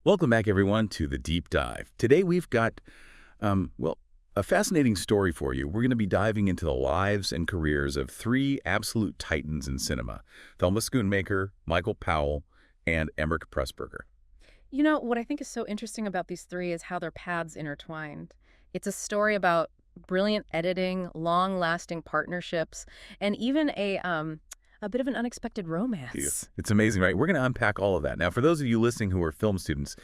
Welcome back, everyone, to the Deep Dive. Today we've got, well, a fascinating story for you. We're going to be diving into the lives and careers of three absolute titans in cinema: Thelma Schoonmaker, Michael Powell, and Emeric Pressburger. You know, what I think is so interesting about these three is how their paths intertwined. It's a story about brilliant editing, long-lasting partnerships, and even a bit of an unexpected Yeah. romance. It's amazing, right? We're going to unpack all of that. Now, for those of you listening who are film students,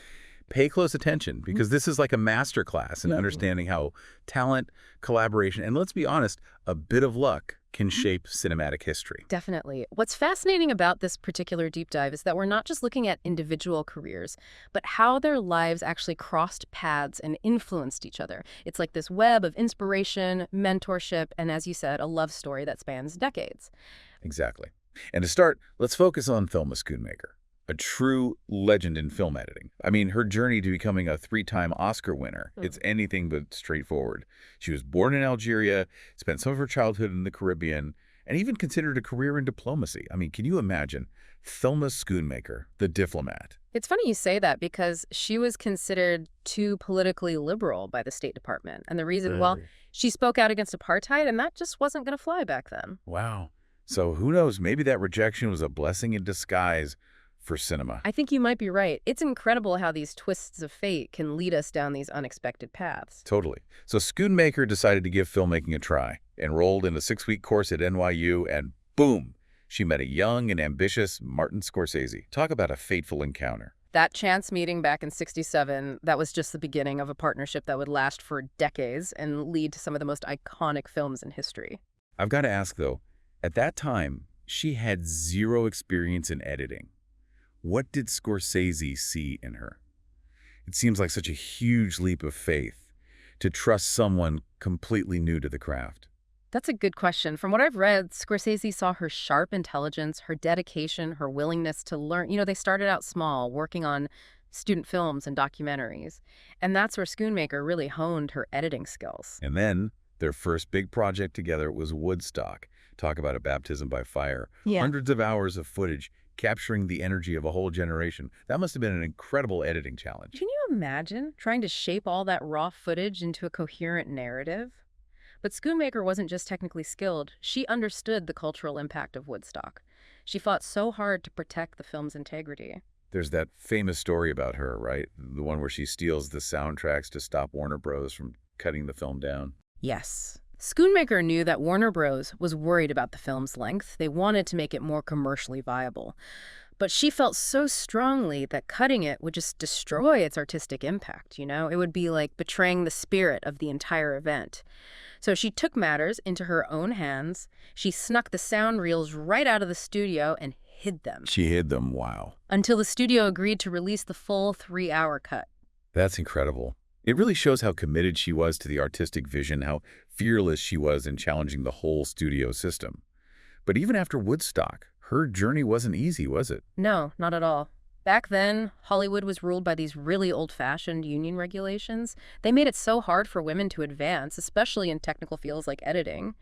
pay close attention because this is like a master class in understanding how talent, collaboration, and let's be honest, a bit of luck can shape cinematic history. Definitely. What's fascinating about this particular deep dive is that we're not just looking at individual careers, but how their lives actually crossed paths and influenced each other. It's like this web of inspiration, mentorship, and as you said, a love story that spans decades. Exactly. And to start, let's focus on Thelma Schoonmaker, a true legend in film editing. I mean, her journey to becoming a three-time Oscar winner, it's anything but straightforward. She was born in Algeria, spent some of her childhood in the Caribbean, and even considered a career in diplomacy. I mean, can you imagine Thelma Schoonmaker, the diplomat? It's funny you say that because she was considered too politically liberal by the State Department. And the reason, well, she spoke out against apartheid, and that just wasn't going to fly back then. Wow. So who knows, maybe that rejection was a blessing in disguise for cinema. I think you might be right. It's incredible how these twists of fate can lead us down these unexpected paths. Totally. So Schoonmaker decided to give filmmaking a try, enrolled in a 6-week course at NYU, and boom, she met a young and ambitious Martin Scorsese. Talk about a fateful encounter. That chance meeting back in '67, that was just the beginning of a partnership that would last for decades and lead to some of the most iconic films in history. I've got to ask, though, at that time, she had zero experience in editing. What did Scorsese see in her? It seems like such a huge leap of faith to trust someone completely new to the craft. That's a good question. From what I've read, Scorsese saw her sharp intelligence, her dedication, her willingness to learn. You know, they started out small, working on student films and documentaries. And that's where Schoonmaker really honed her editing skills. And then their first big project together was Woodstock. Talk about a baptism by fire. Yeah. Hundreds of hours of footage capturing the energy of a whole generation. That must have been an incredible editing challenge. Can you imagine trying to shape all that raw footage into a coherent narrative? But Schoonmaker wasn't just technically skilled. She understood the cultural impact of Woodstock. She fought so hard to protect the film's integrity. There's that famous story about her, right? The one where she steals the soundtracks to stop Warner Bros. From cutting the film down. Yes. Schoonmaker knew that Warner Bros. Was worried about the film's length. They wanted to make it more commercially viable. But she felt so strongly that cutting it would just destroy its artistic impact, you know? It would be like betraying the spirit of the entire event. So she took matters into her own hands. She snuck the sound reels right out of the studio and hid them. She hid them, wow. Until the studio agreed to release the full 3-hour cut. That's incredible. It really shows how committed she was to the artistic vision, how fearless she was in challenging the whole studio system. But even after Woodstock, her journey wasn't easy, was it? No, not at all. Back then, Hollywood was ruled by these really old-fashioned union regulations. They made it so hard for women to advance, especially in technical fields like editing.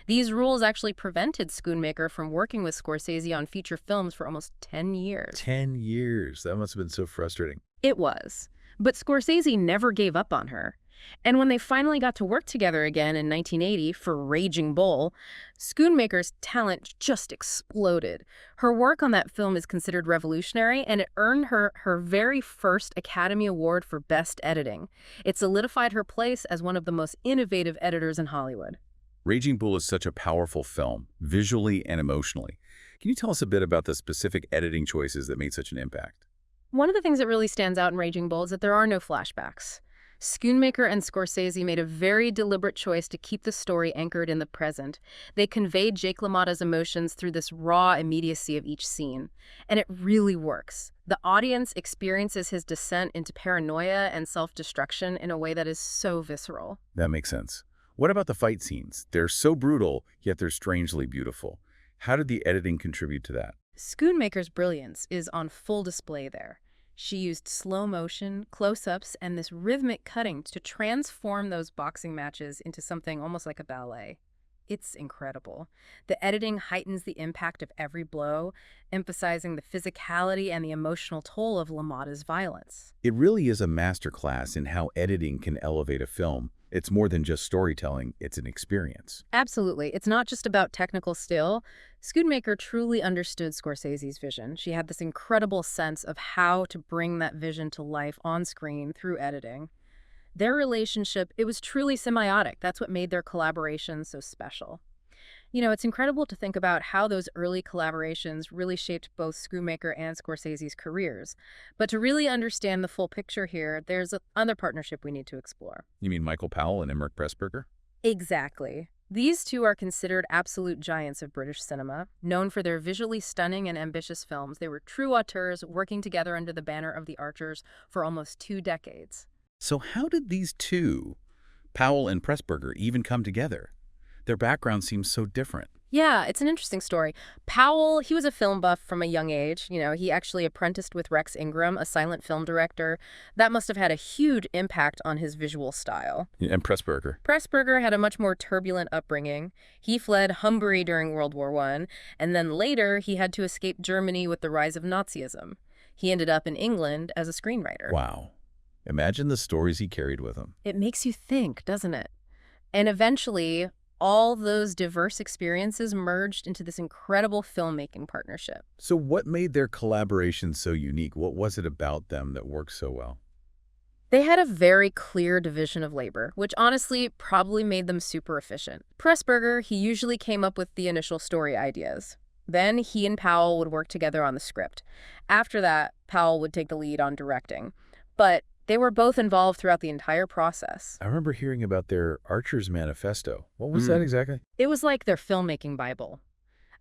These rules actually prevented Schoonmaker from working with Scorsese on feature films for almost 10 years. 10 years. That must have been so frustrating. It was. But Scorsese never gave up on her. And when they finally got to work together again in 1980 for Raging Bull, Schoonmaker's talent just exploded. Her work on that film is considered revolutionary, and it earned her her very first Academy Award for Best Editing. It solidified her place as one of the most innovative editors in Hollywood. Raging Bull is such a powerful film, visually and emotionally. Can you tell us a bit about the specific editing choices that made such an impact? One of the things that really stands out in Raging Bull is that there are no flashbacks. Schoonmaker and Scorsese made a very deliberate choice to keep the story anchored in the present. They conveyed Jake LaMotta's emotions through this raw immediacy of each scene. And it really works. The audience experiences his descent into paranoia and self-destruction in a way that is so visceral. That makes sense. What about the fight scenes? They're so brutal, yet they're strangely beautiful. How did the editing contribute to that? Schoonmaker's brilliance is on full display there. She used slow motion, close-ups, and this rhythmic cutting to transform those boxing matches into something almost like a ballet. It's incredible. The editing heightens the impact of every blow, emphasizing the physicality and the emotional toll of LaMotta's violence. It really is a masterclass in how editing can elevate a film. It's more than just storytelling, it's an experience. Absolutely. It's not just about technical skill. Schoonmaker truly understood Scorsese's vision. She had this incredible sense of how to bring that vision to life on screen through editing. Their relationship, it was truly symbiotic. That's what made their collaboration so special. You know, it's incredible to think about how those early collaborations really shaped both Schoonmaker and Scorsese's careers. But to really understand the full picture here, there's another partnership we need to explore. You mean Michael Powell and Emeric Pressburger? Exactly. These two are considered absolute giants of British cinema, known for their visually stunning and ambitious films. They were true auteurs working together under the banner of the Archers for almost 2 decades. So how did these two, Powell and Pressburger, even come together? Their background seems so different. Yeah, it's an interesting story. Powell, he was a film buff from a young age. You know, he actually apprenticed with Rex Ingram, a silent film director. That must have had a huge impact on his visual style. Yeah, and Pressburger. Pressburger had a much more turbulent upbringing. He fled Hungary during World War I, and then later he had to escape Germany with the rise of Nazism. He ended up in England as a screenwriter. Wow. Imagine the stories he carried with him. It makes you think, doesn't it? And eventually, all those diverse experiences merged into this incredible filmmaking partnership. So what made their collaboration so unique? What was it about them that worked so well? They had a very clear division of labor, which honestly probably made them super efficient. Pressburger, he usually came up with the initial story ideas. Then he and Powell would work together on the script. After that, Powell would take the lead on directing. But they were both involved throughout the entire process. I remember hearing about their Archer's Manifesto. What was that exactly? It was like their filmmaking Bible,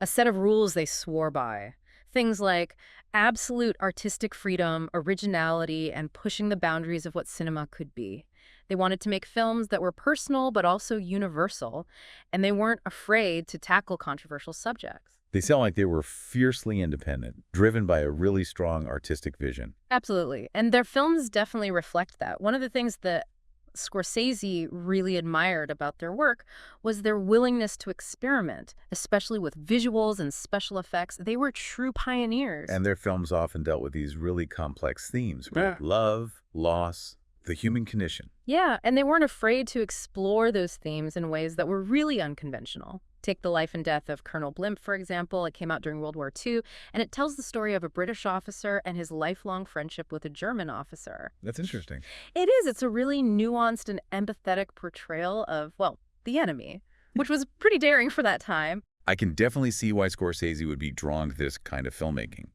a set of rules they swore by. Things like absolute artistic freedom, originality, and pushing the boundaries of what cinema could be. They wanted to make films that were personal but also universal, and they weren't afraid to tackle controversial subjects. They sound like they were fiercely independent, driven by a really strong artistic vision. Absolutely. And their films definitely reflect that. One of the things that Scorsese really admired about their work was their willingness to experiment, especially with visuals and special effects. They were true pioneers. And their films often dealt with these really complex themes, right? Love, loss, the human condition. Yeah, and they weren't afraid to explore those themes in ways that were really unconventional. Take The Life and Death of Colonel Blimp, for example. It came out during World War II, and it tells the story of a British officer and his lifelong friendship with a German officer. That's interesting. It is. It's a really nuanced and empathetic portrayal of, well, the enemy, which was pretty daring for that time. I can definitely see why Scorsese would be drawn to this kind of filmmaking,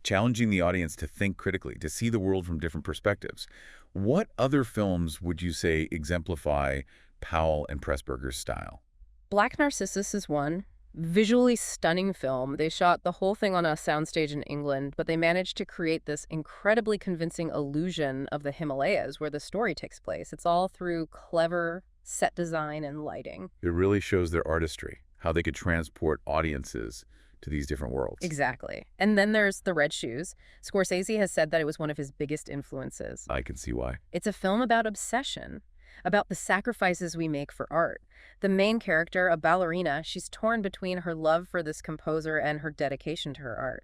challenging the audience to think critically, to see the world from different perspectives. What other films would you say exemplify Powell and Pressburger's style? Black Narcissus is one. Visually stunning film. They shot the whole thing on a soundstage in England, but they managed to create this incredibly convincing illusion of the Himalayas where the story takes place. It's all through clever set design and lighting. It really shows their artistry, how they could transport audiences to these different worlds. Exactly. And then there's The Red Shoes. Scorsese has said that it was one of his biggest influences. I can see why. It's a film about obsession, about the sacrifices we make for art. The main character, a ballerina, she's torn between her love for this composer and her dedication to her art.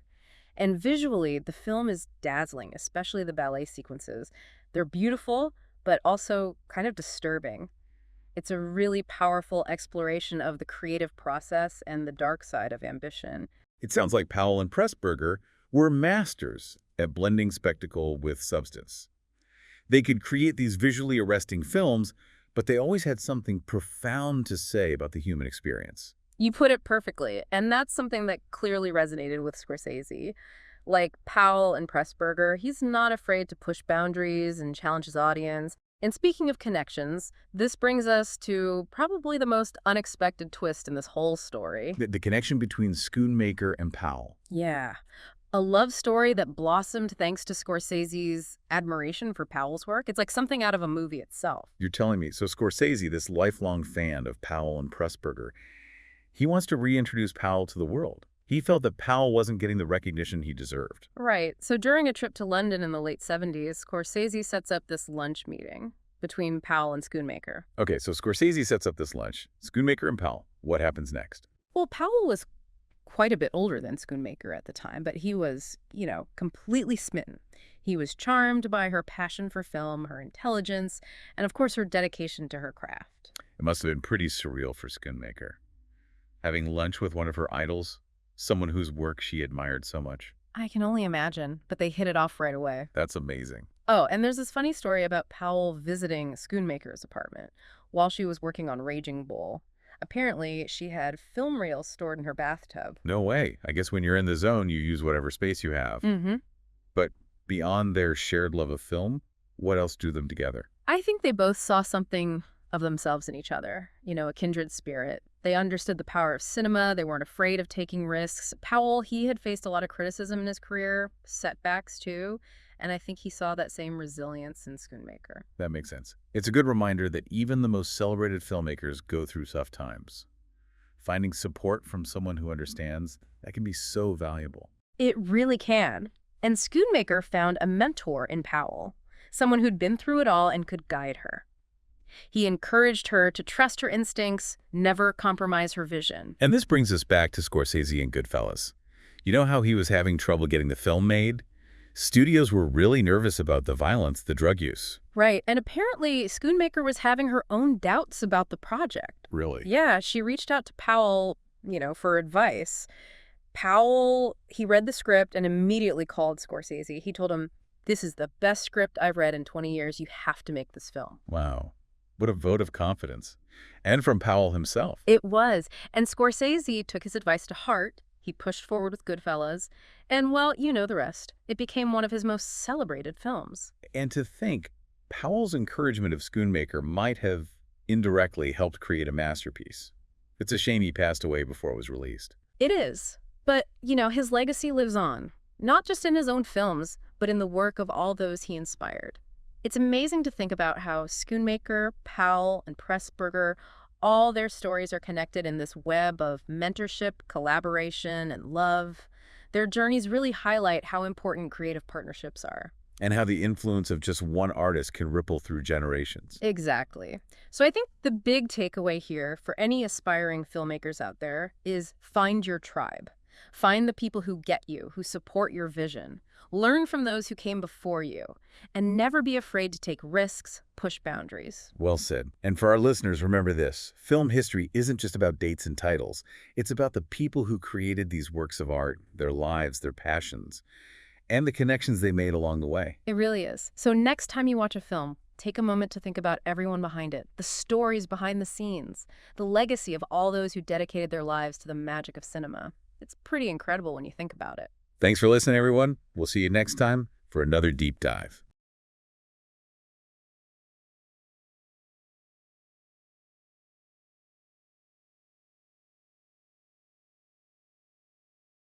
And visually, the film is dazzling, especially the ballet sequences. They're beautiful, but also kind of disturbing. It's a really powerful exploration of the creative process and the dark side of ambition. It sounds like Powell and Pressburger were masters at blending spectacle with substance. They could create these visually arresting films, but they always had something profound to say about the human experience. You put it perfectly, and that's something that clearly resonated with Scorsese. Like Powell and Pressburger, he's not afraid to push boundaries and challenge his audience. And speaking of connections, this brings us to probably the most unexpected twist in this whole story. The connection between Schoonmaker and Powell. Yeah. A love story that blossomed thanks to Scorsese's admiration for Powell's work. It's like something out of a movie itself. You're telling me. So Scorsese, this lifelong fan of Powell and Pressburger, he wants to reintroduce Powell to the world. He felt that Powell wasn't getting the recognition he deserved. Right. So during a trip to London in the late 70s, Scorsese sets up this lunch meeting between Powell and Schoonmaker. Okay, so Scorsese sets up this lunch. Schoonmaker and Powell. What happens next? Well, Powell was quite a bit older than Schoonmaker at the time, but he was, completely smitten. He was charmed by her passion for film, her intelligence, and of course her dedication to her craft. It must have been pretty surreal for Schoonmaker. Having lunch with one of her idols, someone whose work she admired so much. I can only imagine, but they hit it off right away. That's amazing. Oh, and there's this funny story about Powell visiting Schoonmaker's apartment while she was working on Raging Bull. Apparently, she had film reels stored in her bathtub. No way. I guess when you're in the zone, you use whatever space you have. Mm-hmm. But beyond their shared love of film, what else drew them together? I think they both saw something of themselves in each other, a kindred spirit. They understood the power of cinema. They weren't afraid of taking risks. Powell, he had faced a lot of criticism in his career, setbacks too, and I think he saw that same resilience in Schoonmaker. That makes sense. It's a good reminder that even the most celebrated filmmakers go through tough times. Finding support from someone who understands, that can be so valuable. It really can. And Schoonmaker found a mentor in Powell, someone who'd been through it all and could guide her. He encouraged her to trust her instincts, never compromise her vision. And this brings us back to Scorsese and Goodfellas. You know how he was having trouble getting the film made? Studios were really nervous about the violence, the drug use. Right, and apparently Schoonmaker was having her own doubts about the project. Really? Yeah, she reached out to Powell, for advice. Powell, he read the script and immediately called Scorsese. He told him, "This is the best script I've read in 20 years. You have to make this film." Wow. What a vote of confidence. And from Powell himself. It was. And Scorsese took his advice to heart. He pushed forward with Goodfellas. And, well, you know the rest. It became one of his most celebrated films. And to think, Powell's encouragement of Schoonmaker might have indirectly helped create a masterpiece. It's a shame he passed away before it was released. It is. But, his legacy lives on. Not just in his own films, but in the work of all those he inspired. It's amazing to think about how Schoonmaker, Powell, and Pressburger, all their stories are connected in this web of mentorship, collaboration, and love. Their journeys really highlight how important creative partnerships are. And how the influence of just one artist can ripple through generations. Exactly. So I think the big takeaway here for any aspiring filmmakers out there is find your tribe. Find the people who get you, who support your vision. Learn from those who came before you. And never be afraid to take risks, push boundaries. Well said. And for our listeners, remember this. Film history isn't just about dates and titles. It's about the people who created these works of art, their lives, their passions, and the connections they made along the way. It really is. So next time you watch a film, take a moment to think about everyone behind it, the stories behind the scenes, the legacy of all those who dedicated their lives to the magic of cinema. It's pretty incredible when you think about it. Thanks for listening, everyone. We'll see you next time for another deep dive.